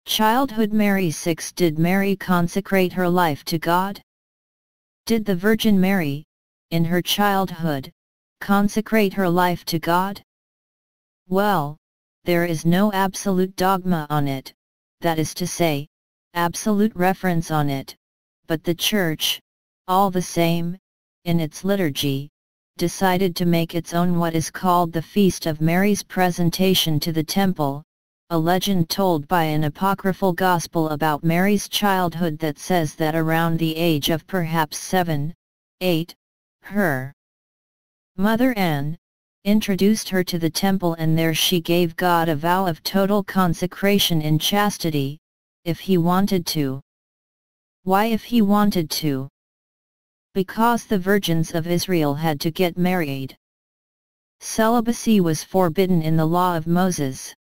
Childhood Mary 6. Did Mary consecrate her life to God? Did the Virgin Mary, in her childhood, consecrate her life to God? Well, there is no absolute dogma on it, that is to say, absolute reference on it, but the Church, all the same, in its liturgy, decided to make its own what is called the Feast of Mary's Presentation to the Temple, a legend told by an apocryphal gospel about Mary's childhood that says that around the age of perhaps 7, 8, her mother Anne introduced her to the temple, and there she gave God a vow of total consecration in chastity, if he wanted to. Why if he wanted to? Because the virgins of Israel had to get married. Celibacy was forbidden in the law of Moses.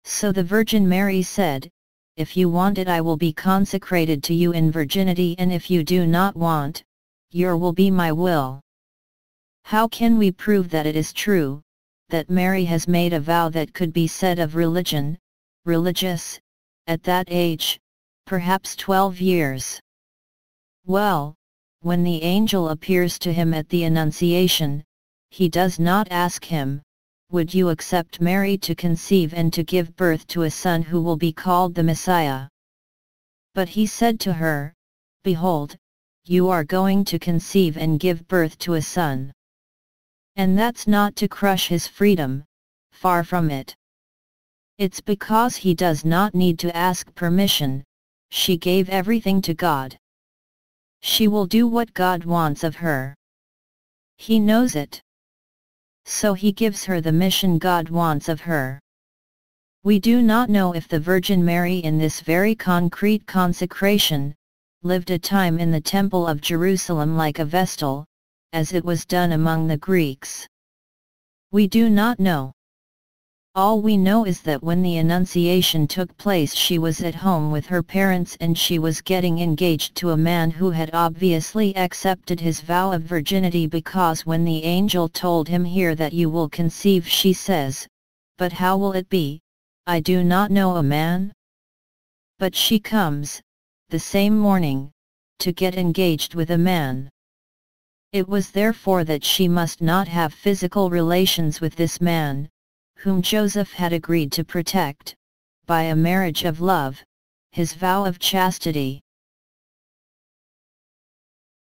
So the Virgin Mary said, "If you want it, I will be consecrated to you in virginity, and if you do not want, your will be my will." How can we prove that it is true, that Mary has made a vow that could be said of religious, at that age, perhaps 12 years? Well, when the angel appears to him at the Annunciation, he does not ask him, "Would you accept Mary to conceive and to give birth to a son who will be called the Messiah?" But he said to her, "Behold, you are going to conceive and give birth to a son." And that's not to crush his freedom, far from it. It's because he does not need to ask permission. She gave everything to God. She will do what God wants of her. He knows it. So he gives her the mission God wants of her. We do not know if the Virgin Mary in this very concrete consecration, lived a time in the Temple of Jerusalem like a Vestal, as it was done among the Greeks. We do not know. All we know is that when the Annunciation took place, she was at home with her parents, and she was getting engaged to a man who had obviously accepted his vow of virginity, because when the angel told him here that you will conceive, she says, "But how will it be? I do not know a man." But she comes, the same morning, to get engaged with a man. It was therefore that she must not have physical relations with this man, whom Joseph had agreed to protect, by a marriage of love, his vow of chastity.